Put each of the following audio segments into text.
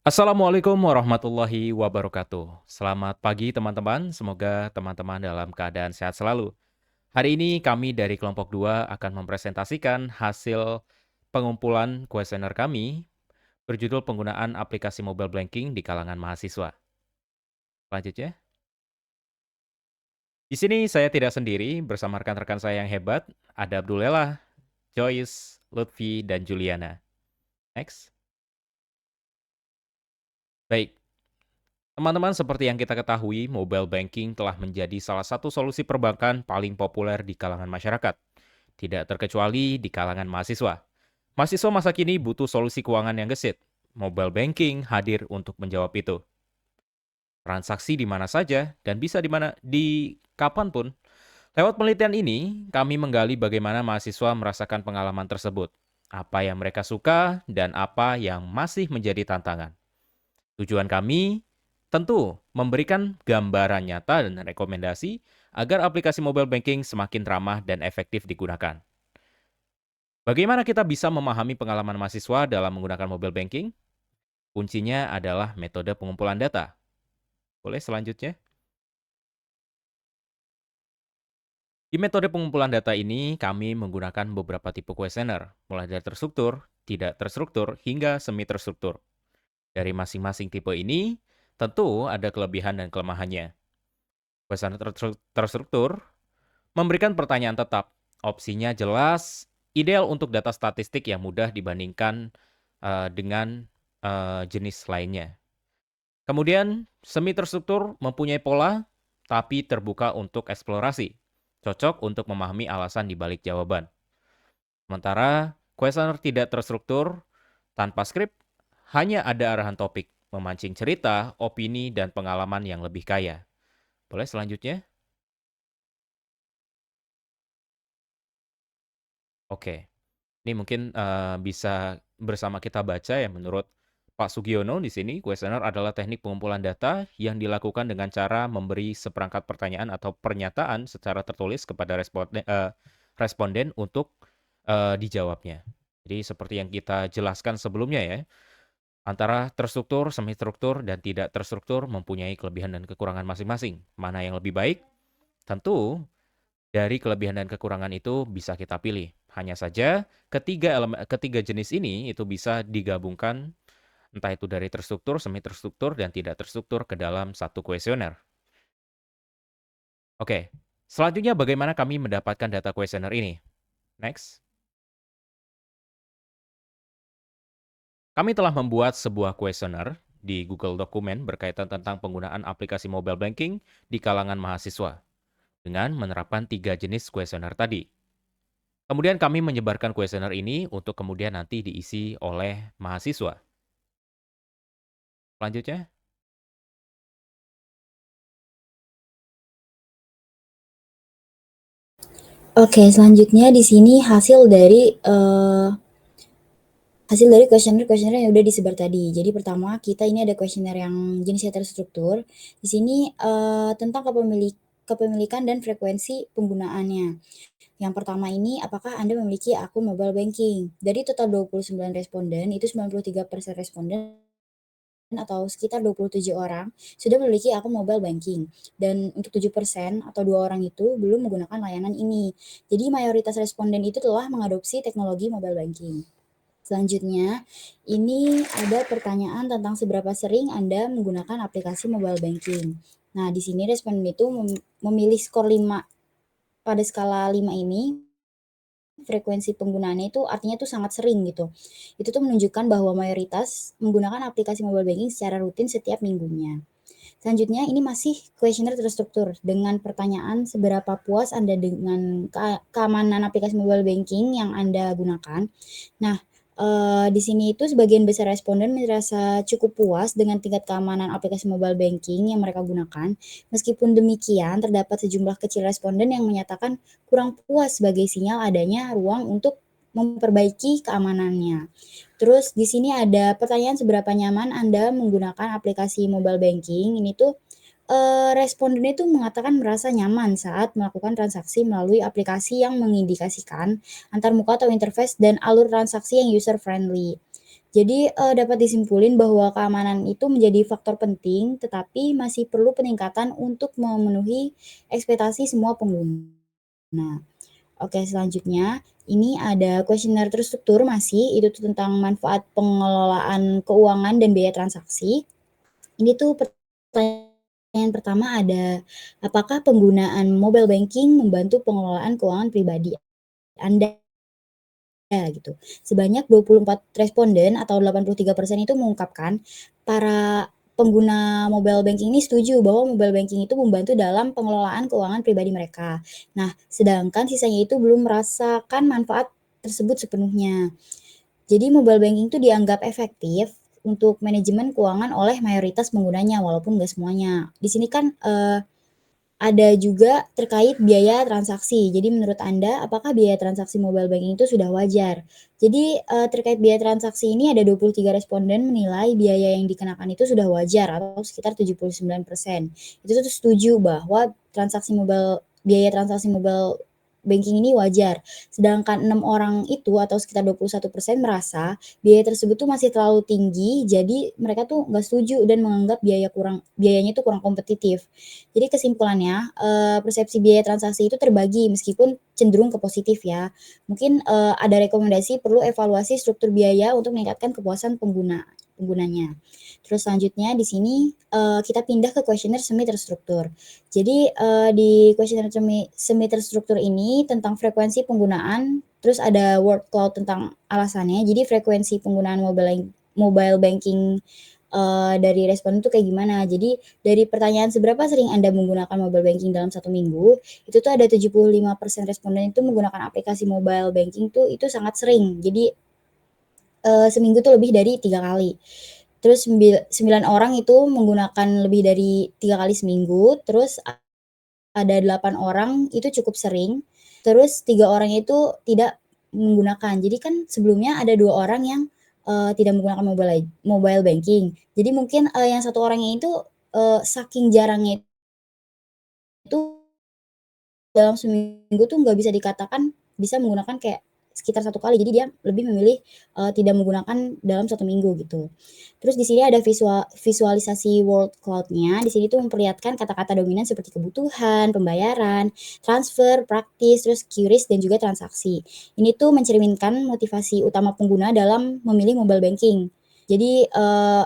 Assalamualaikum warahmatullahi wabarakatuh. Selamat pagi teman-teman, semoga teman-teman dalam keadaan sehat selalu. Hari ini kami dari kelompok 2 akan mempresentasikan hasil pengumpulan kuesioner kami berjudul penggunaan aplikasi mobile banking di kalangan mahasiswa. Selanjutnya, di sini saya tidak sendiri bersama rekan-rekan saya yang hebat, ada Abdullah, Joyce, Lutfi, dan Juliana. Next. Baik, teman-teman, seperti yang kita ketahui, mobile banking telah menjadi salah satu solusi perbankan paling populer di kalangan masyarakat, tidak terkecuali di kalangan mahasiswa. Mahasiswa masa kini butuh solusi keuangan yang gesit. Mobile banking hadir untuk menjawab itu. Transaksi di mana saja dan bisa di kapanpun. Lewat penelitian ini, kami menggali bagaimana mahasiswa merasakan pengalaman tersebut, apa yang mereka suka dan apa yang masih menjadi tantangan. Tujuan kami tentu memberikan gambaran nyata dan rekomendasi agar aplikasi mobile banking semakin ramah dan efektif digunakan. Bagaimana kita bisa memahami pengalaman mahasiswa dalam menggunakan mobile banking? Kuncinya adalah metode pengumpulan data. Boleh selanjutnya? Di metode pengumpulan data ini, kami menggunakan beberapa tipe kuesioner, mulai dari terstruktur, tidak terstruktur, hingga semi terstruktur. Dari masing-masing tipe ini, tentu ada kelebihan dan kelemahannya. Kuesioner terstruktur memberikan pertanyaan tetap. Opsinya jelas, ideal untuk data statistik yang mudah dibandingkan dengan jenis lainnya. Kemudian, semi terstruktur mempunyai pola, tapi terbuka untuk eksplorasi. Cocok untuk memahami alasan di balik jawaban. Sementara, kuesioner tidak terstruktur, tanpa skrip, hanya ada arahan topik, memancing cerita, opini, dan pengalaman yang lebih kaya. Boleh selanjutnya? Oke. Ini mungkin, bisa bersama kita baca ya, menurut Pak Sugiono di sini, kuesioner adalah teknik pengumpulan data yang dilakukan dengan cara memberi seperangkat pertanyaan atau pernyataan secara tertulis kepada responden untuk, dijawabnya. Jadi seperti yang kita jelaskan sebelumnya ya, antara terstruktur, semi struktur, dan tidak terstruktur mempunyai kelebihan dan kekurangan masing-masing. Mana yang lebih baik? Tentu dari kelebihan dan kekurangan itu bisa kita pilih. Hanya saja ketiga jenis ini itu bisa digabungkan entah itu dari terstruktur, semi terstruktur, dan tidak terstruktur ke dalam satu kuesioner. Oke, selanjutnya bagaimana kami mendapatkan data kuesioner ini? Next. Kami telah membuat sebuah kuesioner di Google Dokumen berkaitan tentang penggunaan aplikasi mobile banking di kalangan mahasiswa dengan menerapkan 3 jenis kuesioner tadi. Kemudian kami menyebarkan kuesioner ini untuk kemudian nanti diisi oleh mahasiswa. Selanjutnya, Oke, selanjutnya di sini hasil dari kuesioner-kuesioner yang udah disebar tadi. Jadi pertama kita ini ada kuesioner yang jenisnya terstruktur. Di sini, tentang kepemilikan dan frekuensi penggunaannya. Yang pertama ini, apakah Anda memiliki akun mobile banking? Dari total 29 responden, itu 93% responden atau sekitar 27 orang sudah memiliki akun mobile banking. Dan untuk 7% atau 2 orang itu belum menggunakan layanan ini. Jadi mayoritas responden itu telah mengadopsi teknologi mobile banking. Selanjutnya, ini ada pertanyaan tentang seberapa sering Anda menggunakan aplikasi mobile banking. Nah, di sini responden itu memilih skor 5 pada skala 5 ini, frekuensi penggunaannya itu artinya tuh sangat sering gitu. Itu tuh menunjukkan bahwa mayoritas menggunakan aplikasi mobile banking secara rutin setiap minggunya. Selanjutnya ini masih kuesioner terstruktur dengan pertanyaan seberapa puas Anda dengan keamanan aplikasi mobile banking yang Anda gunakan. Nah, di sini itu sebagian besar responden merasa cukup puas dengan tingkat keamanan aplikasi mobile banking yang mereka gunakan. Meskipun demikian, terdapat sejumlah kecil responden yang menyatakan kurang puas sebagai sinyal adanya ruang untuk memperbaiki keamanannya. Terus di sini ada pertanyaan seberapa nyaman Anda menggunakan aplikasi mobile banking. Ini tuh, responden itu mengatakan merasa nyaman saat melakukan transaksi melalui aplikasi yang mengindikasikan antar muka atau interface dan alur transaksi yang user friendly. Jadi, dapat disimpulin bahwa keamanan itu menjadi faktor penting, tetapi masih perlu peningkatan untuk memenuhi ekspektasi semua pengguna. Oke, selanjutnya ini ada kuesioner terstruktur masih, itu tuh tentang manfaat pengelolaan keuangan dan biaya transaksi. Ini tuh pertanyaan pertama ada, apakah penggunaan mobile banking membantu pengelolaan keuangan pribadi Anda? Gitu. Sebanyak 24 responden atau 83% itu mengungkapkan para pengguna mobile banking ini setuju bahwa mobile banking itu membantu dalam pengelolaan keuangan pribadi mereka. Nah, sedangkan sisanya itu belum merasakan manfaat tersebut sepenuhnya. Jadi mobile banking itu dianggap efektif untuk manajemen keuangan oleh mayoritas penggunanya walaupun nggak semuanya. Di sini kan, ada juga terkait biaya transaksi. Jadi menurut Anda, apakah biaya transaksi mobile banking itu sudah wajar? Jadi, terkait biaya transaksi ini ada 23 responden menilai biaya yang dikenakan itu sudah wajar atau sekitar 79%. Itu tuh setuju bahwa biaya transaksi mobile banking ini wajar. Sedangkan 6 orang itu atau sekitar 21% merasa biaya tersebut tuh masih terlalu tinggi, jadi mereka tuh nggak setuju dan menganggap biayanya itu kurang kompetitif. Jadi kesimpulannya, persepsi biaya transaksi itu terbagi meskipun cenderung ke positif ya. Mungkin, ada rekomendasi perlu evaluasi struktur biaya untuk meningkatkan kepuasan penggunanya. Terus selanjutnya di sini, kita pindah ke kuesioner semi terstruktur. Jadi, di kuesioner semi terstruktur ini tentang frekuensi penggunaan, terus ada word cloud tentang alasannya. Jadi frekuensi penggunaan mobile banking, dari responden tuh kayak gimana. Jadi dari pertanyaan seberapa sering Anda menggunakan mobile banking dalam 1 minggu, itu tuh ada 75% responden itu menggunakan aplikasi mobile banking tuh itu sangat sering. Jadi, seminggu tuh lebih dari 3 kali. Terus 9 orang itu menggunakan lebih dari 3 kali seminggu, terus ada 8 orang itu cukup sering, terus 3 orang itu tidak menggunakan. Jadi kan sebelumnya ada 2 orang yang, tidak menggunakan mobile banking. Jadi mungkin, yang 1 orangnya itu, saking jarangnya itu dalam seminggu tuh nggak bisa dikatakan bisa menggunakan kayak sekitar 1 kali, jadi dia lebih memilih, tidak menggunakan dalam 1 minggu gitu. Terus di sini ada visualisasi word cloud-nya, di sini tuh memperlihatkan kata-kata dominan seperti kebutuhan, pembayaran, transfer, praktis, terus QRIS dan juga transaksi. Ini tuh mencerminkan motivasi utama pengguna dalam memilih mobile banking. Jadi,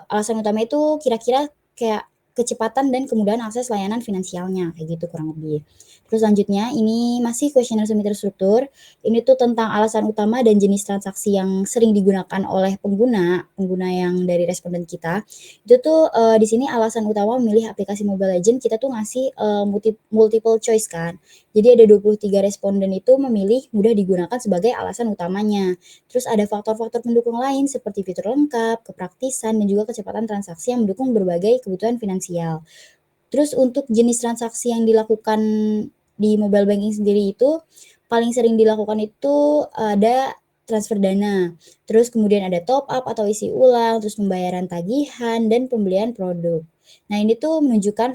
alasan utama itu kira-kira kayak kecepatan dan kemudahan akses layanan finansialnya, kayak gitu kurang lebih. Terus selanjutnya ini masih kuesioner semi terstruktur, ini tuh tentang alasan utama dan jenis transaksi yang sering digunakan oleh pengguna yang dari responden kita. Itu tuh, di sini alasan utama memilih aplikasi Mobile Legends kita tuh ngasih, multiple choice kan. Jadi ada 23 responden itu memilih mudah digunakan sebagai alasan utamanya. Terus ada faktor-faktor pendukung lain seperti fitur lengkap, kepraktisan, dan juga kecepatan transaksi yang mendukung berbagai kebutuhan finansial. Terus untuk jenis transaksi yang dilakukan di mobile banking sendiri itu, paling sering dilakukan itu ada transfer dana, terus kemudian ada top up atau isi ulang, terus pembayaran tagihan, dan pembelian produk. Nah ini tuh menunjukkan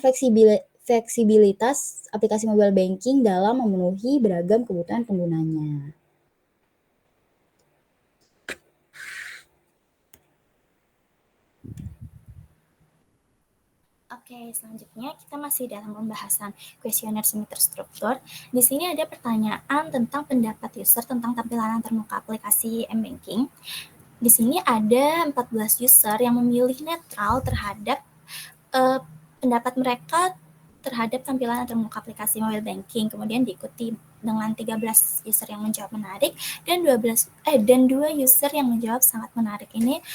fleksibilitas aplikasi mobile banking dalam memenuhi beragam kebutuhan penggunanya. Oke, selanjutnya kita masih dalam pembahasan kuesioner semi terstruktur. Di sini ada pertanyaan tentang pendapat user tentang tampilan termuka aplikasi m-banking. Di sini ada 14 user yang memilih netral terhadap pendapat mereka terhadap tampilan termuka aplikasi mobile banking. Kemudian diikuti dengan 13 user yang menjawab menarik dan 2 user yang menjawab sangat menarik. Ini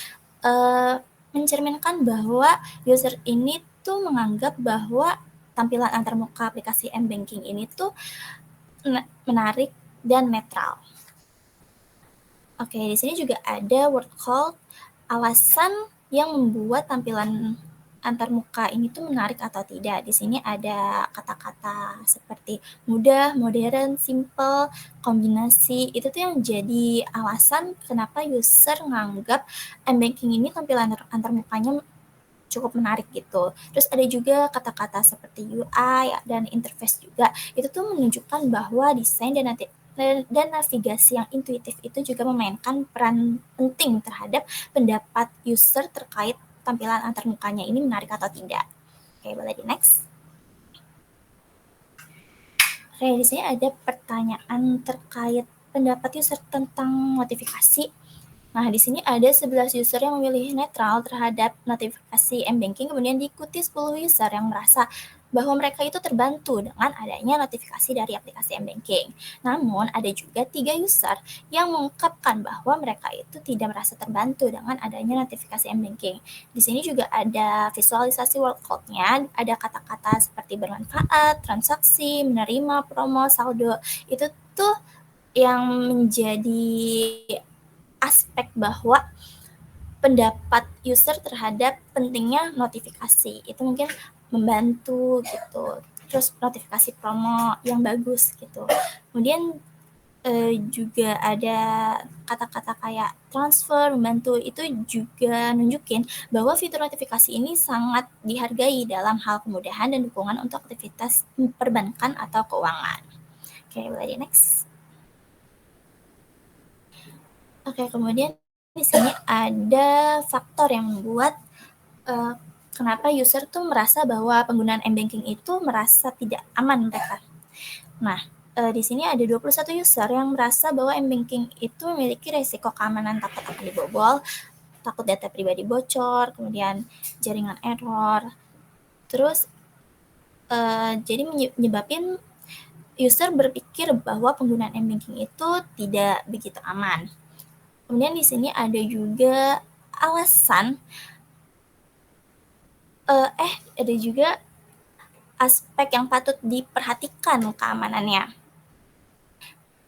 mencerminkan bahwa user ini tuh menganggap bahwa tampilan antarmuka aplikasi m-banking ini tuh menarik dan netral. Oke, di sini juga ada word cloud alasan yang membuat tampilan antarmuka ini tuh menarik atau tidak. Di sini ada kata-kata seperti mudah, modern, simple, kombinasi. Itu tuh yang jadi alasan kenapa user nganggap m-banking ini tampilan antarmukanya cukup menarik gitu. Terus ada juga kata-kata seperti UI dan interface juga. Itu tuh menunjukkan bahwa desain dan dan navigasi yang intuitif itu juga memainkan peran penting terhadap pendapat user terkait tampilan antarmukanya ini menarik atau tidak. Oke, boleh di next. Oke, di sini ada pertanyaan terkait pendapat user tentang notifikasi. Nah, di sini ada 11 user yang memilih netral terhadap notifikasi M-Banking, kemudian diikuti 10 user yang merasa bahwa mereka itu terbantu dengan adanya notifikasi dari aplikasi M-Banking. Namun, ada juga 3 user yang mengungkapkan bahwa mereka itu tidak merasa terbantu dengan adanya notifikasi M-Banking. Di sini juga ada visualisasi word cloud-nya, ada kata-kata seperti bermanfaat, transaksi, menerima, promo, saldo. Itu tuh yang menjadi aspek bahwa pendapat user terhadap pentingnya notifikasi itu mungkin membantu gitu, terus notifikasi promo yang bagus gitu. Kemudian juga ada kata-kata kayak transfer, membantu, itu juga nunjukin bahwa fitur notifikasi ini sangat dihargai dalam hal kemudahan dan dukungan untuk aktivitas perbankan atau keuangan. Oke, boleh di next. Oke, kemudian di sini ada faktor yang membuat kenapa user tuh merasa bahwa penggunaan M-Banking itu merasa tidak aman mereka. Nah, di sini ada 21 user yang merasa bahwa M-Banking itu memiliki resiko keamanan takut akan dibobol, takut data pribadi bocor, kemudian jaringan error. Terus jadi menyebabkan user berpikir bahwa penggunaan M-Banking itu tidak begitu aman. Kemudian di sini ada juga alasan ada juga aspek yang patut diperhatikan keamanannya.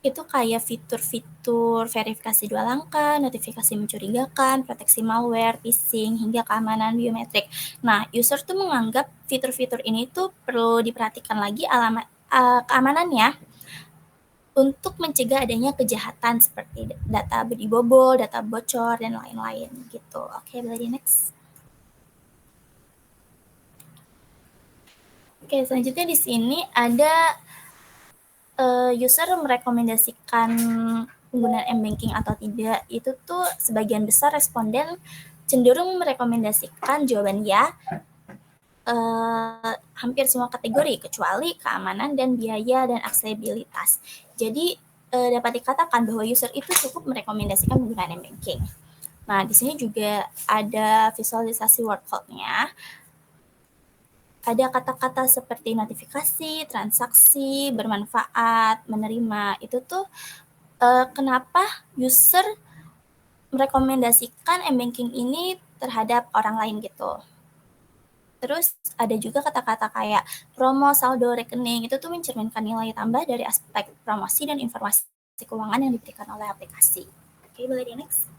Itu kayak fitur-fitur verifikasi 2 langkah, notifikasi mencurigakan, proteksi malware, phishing, hingga keamanan biometrik. Nah, user tuh menganggap fitur-fitur ini tuh perlu diperhatikan lagi keamanannya untuk mencegah adanya kejahatan seperti data dibobol, data bocor, dan lain-lain gitu. Oke, boleh di next. Oke, selanjutnya di sini ada user merekomendasikan penggunaan M-Banking atau tidak. Itu tuh sebagian besar responden cenderung merekomendasikan jawaban ya, hampir semua kategori kecuali keamanan dan biaya dan aksesibilitas. Jadi dapat dikatakan bahwa user itu cukup merekomendasikan penggunaan M-Banking. Nah, di sini juga ada visualisasi word cloud-nya. Ada kata-kata seperti notifikasi, transaksi, bermanfaat, menerima. Itu tuh kenapa user merekomendasikan M-Banking ini terhadap orang lain gitu. Terus ada juga kata-kata kayak promo, saldo, rekening, itu tuh mencerminkan nilai tambah dari aspek promosi dan informasi keuangan yang diberikan oleh aplikasi. Oke, boleh di next.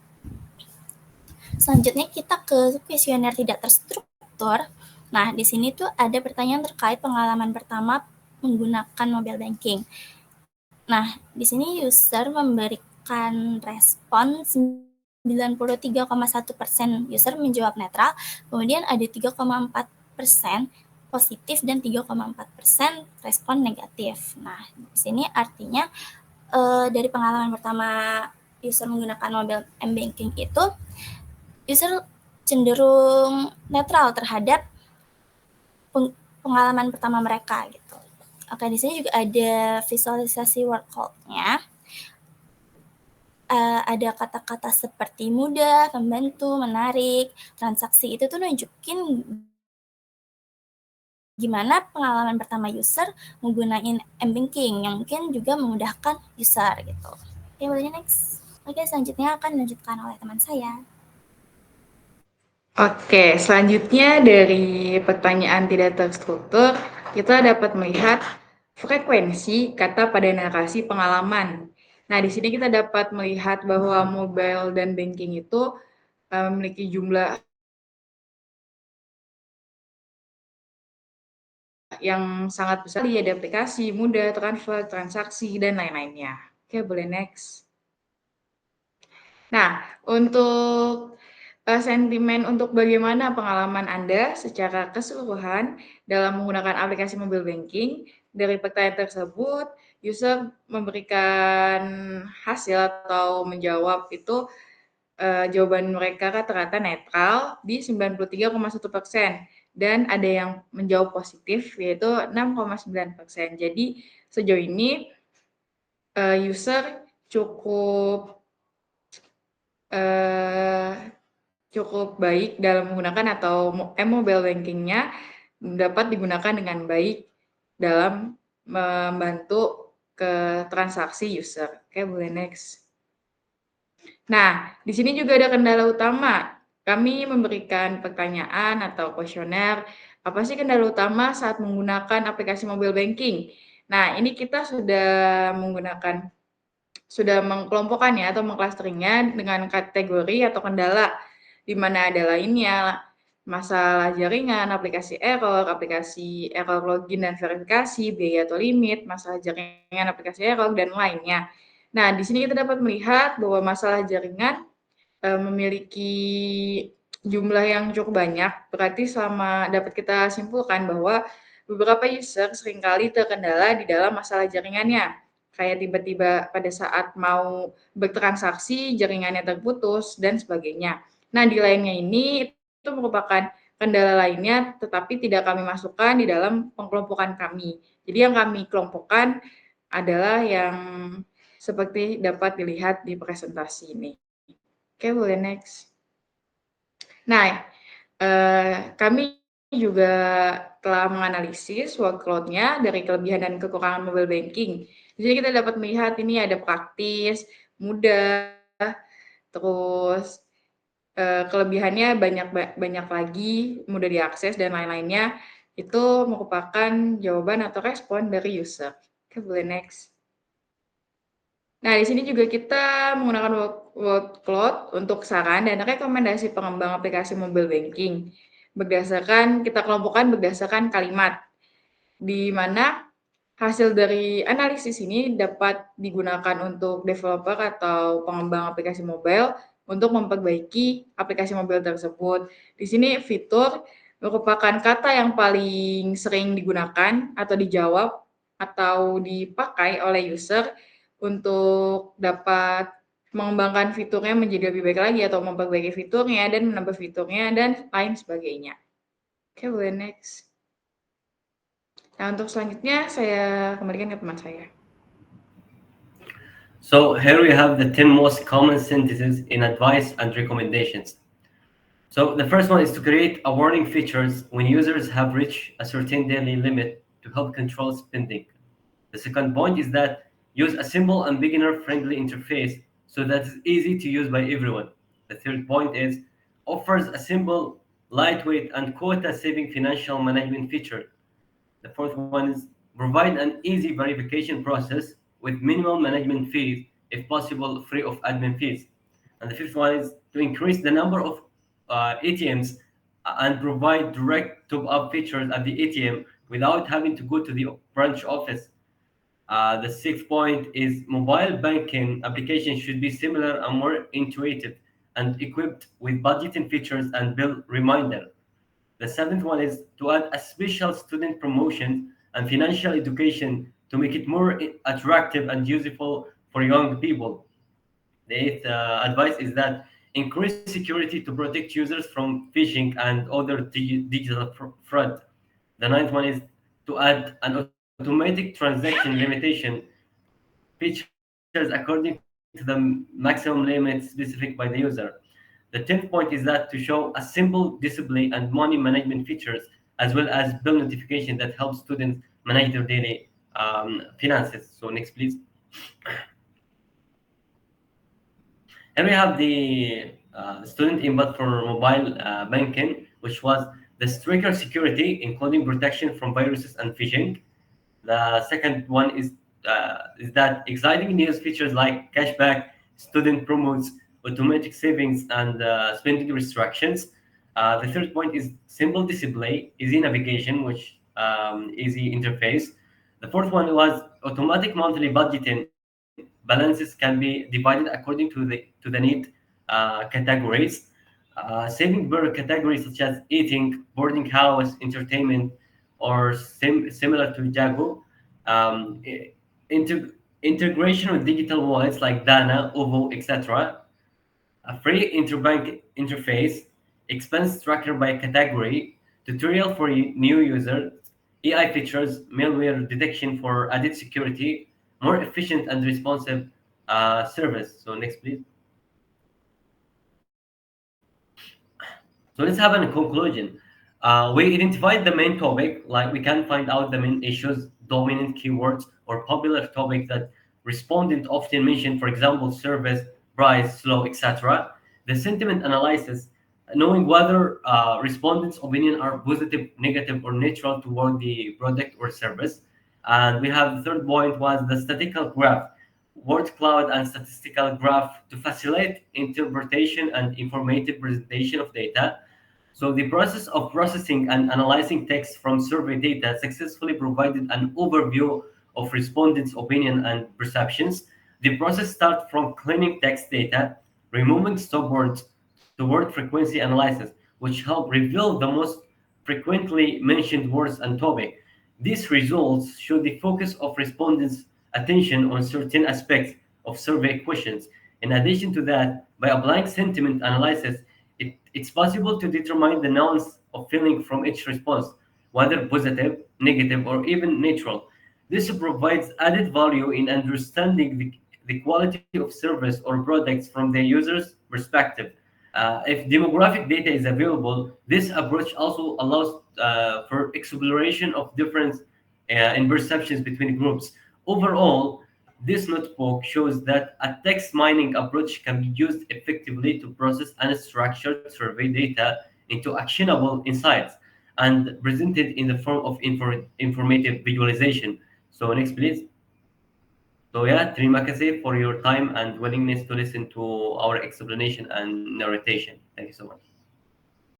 Selanjutnya kita ke kuesioner tidak terstruktur. Nah, di sini tuh ada pertanyaan terkait pengalaman pertama menggunakan mobile banking. Nah, di sini user memberikan respon 93,1% user menjawab netral, kemudian ada 3,4% positif dan 3,4% respon negatif. Nah, di sini artinya dari pengalaman pertama user menggunakan mobile M-Banking itu, user cenderung netral terhadap pengalaman pertama mereka gitu. Oke, di sini juga ada visualisasi word cloud-nya. Ada kata-kata seperti mudah, membantu, menarik, transaksi, itu tuh nunjukin gimana pengalaman pertama user menggunakan M-Banking yang mungkin juga memudahkan user gitu. Oke, boleh next. Oke, selanjutnya akan dilanjutkan oleh teman saya. Oke, selanjutnya dari pertanyaan tidak terstruktur, kita dapat melihat frekuensi kata pada narasi pengalaman. Nah, di sini kita dapat melihat bahwa mobile dan banking itu memiliki jumlah yang sangat besar, ada aplikasi, mudah, transfer, transaksi, dan lain-lainnya. Oke, boleh next. Nah, untuk sentimen untuk bagaimana pengalaman Anda secara keseluruhan dalam menggunakan aplikasi mobile banking, dari pertanyaan tersebut user memberikan hasil atau menjawab itu jawaban mereka rata-rata netral di 93,1%, dan ada yang menjawab positif yaitu 6,9%. Jadi sejauh ini user cukup baik dalam menggunakan atau mobile banking-nya dapat digunakan dengan baik dalam membantu ke transaksi user. Oke, boleh next. Nah, di sini juga ada kendala utama. Kami memberikan pertanyaan atau kuesioner, apa sih kendala utama saat menggunakan aplikasi mobile banking? Nah, ini kita sudah mengkelompokkan ya atau mengclusteringnya dengan kategori atau kendala, di mana ada lainnya, masalah jaringan, aplikasi error login dan verifikasi, biaya atau limit, masalah jaringan, aplikasi error, dan lainnya. Nah, di sini kita dapat melihat bahwa masalah jaringan memiliki jumlah yang cukup banyak, berarti dapat kita simpulkan bahwa beberapa user seringkali terkendala di dalam masalah jaringannya. Kayak tiba-tiba pada saat mau bertransaksi, jaringannya terputus, dan sebagainya. Nah, di lainnya ini, itu merupakan kendala lainnya, tetapi tidak kami masukkan di dalam pengelompokan kami. Jadi yang kami kelompokkan adalah yang seperti dapat dilihat di presentasi ini. Oke, boleh next. Nah, kami juga telah menganalisis workload-nya dari kelebihan dan kekurangan mobile banking. Jadi kita dapat melihat ini ada praktis, mudah, terus kelebihannya banyak lagi, mudah diakses dan lain-lainnya. Itu merupakan jawaban atau respon dari user. Oke, boleh next. Nah, di sini juga kita menggunakan workload untuk saran dan rekomendasi pengembang aplikasi mobile banking. Kita kelompokkan berdasarkan kalimat, di mana hasil dari analisis ini dapat digunakan untuk developer atau pengembang aplikasi mobile untuk memperbaiki aplikasi mobile tersebut. Di sini fitur merupakan kata yang paling sering digunakan atau dijawab atau dipakai oleh user untuk dapat mengembangkan fiturnya menjadi lebih baik lagi atau memperbaiki fiturnya dan menambah fiturnya dan lain sebagainya. Oke, boleh next. Nah, untuk selanjutnya saya kembalikan ke teman saya. So here we have the 10 most common sentences in advice and recommendations. So the first one is to create a warning features when users have reached a certain daily limit to help control spending. The second point is that use a simple and beginner-friendly interface so that it's easy to use by everyone. The third point is offers a simple, lightweight, and quota-saving financial management feature. The fourth one is provide an easy verification process with minimal management fees, if possible, free of admin fees. And the fifth one is to increase the number of ATMs and provide direct top-up features at the ATM without having to go to the branch office. The sixth point is mobile banking applications should be similar and more intuitive and equipped with budgeting features and bill reminder. The seventh one is to add a special student promotion and financial education to make it more attractive and useful for young people. The eighth advice is that increase security to protect users from phishing and other digital fraud. The ninth one is to add an automatic transaction limitation features according to the maximum limit specified by the user. The 10th point is that to show a simple display and money management features, as well as bill notification that helps students manage their daily finances. So next, please. And we have the student input for mobile banking, which was the stricter security, including protection from viruses and phishing. The second one is that exciting news features like cashback, student promotes, automatic savings, and spending restrictions. The third point is simple display, easy navigation, which easy interface. The fourth one was automatic monthly budgeting. Balances can be divided according to the need categories. Saving per categories such as eating, boarding house, entertainment, or similar to Jago. integration with digital wallets like Dana, OVO, etc., a free interbank interface, expense tracker by category, tutorial for new users, AI features, malware detection for added security, more efficient and responsive service. So next, please. So let's have a conclusion. We identified the main topic, like we can find out the main issues, dominant keywords, or popular topics that respondent often mention, for example, service, price, slow, etc. The sentiment analysis, knowing whether respondents' opinion are positive, negative, or neutral toward the product or service. And we have the third point was the statistical graph, word cloud and statistical graph to facilitate interpretation and informative presentation of data. So the process of processing and analyzing text from survey data successfully provided an overview of respondents' opinion and perceptions. The process starts from cleaning text data, removing stop words to word frequency analysis, which help reveal the most frequently mentioned words and topic. These results show the focus of respondents' attention on certain aspects of survey questions. In addition to that, by applying sentiment analysis, it's possible to determine the nuance of feeling from each response, whether positive, negative, or even neutral. This provides added value in understanding the quality of service or products from the user's perspective. If demographic data is available, this approach also allows for exploration of difference in perceptions between groups. Overall, this notebook shows that a text mining approach can be used effectively to process unstructured survey data into actionable insights and presented in the form of informative visualization. So next, please. So yeah, terima kasih for your time and willingness to listen to our explanation and narration. Thank you so much.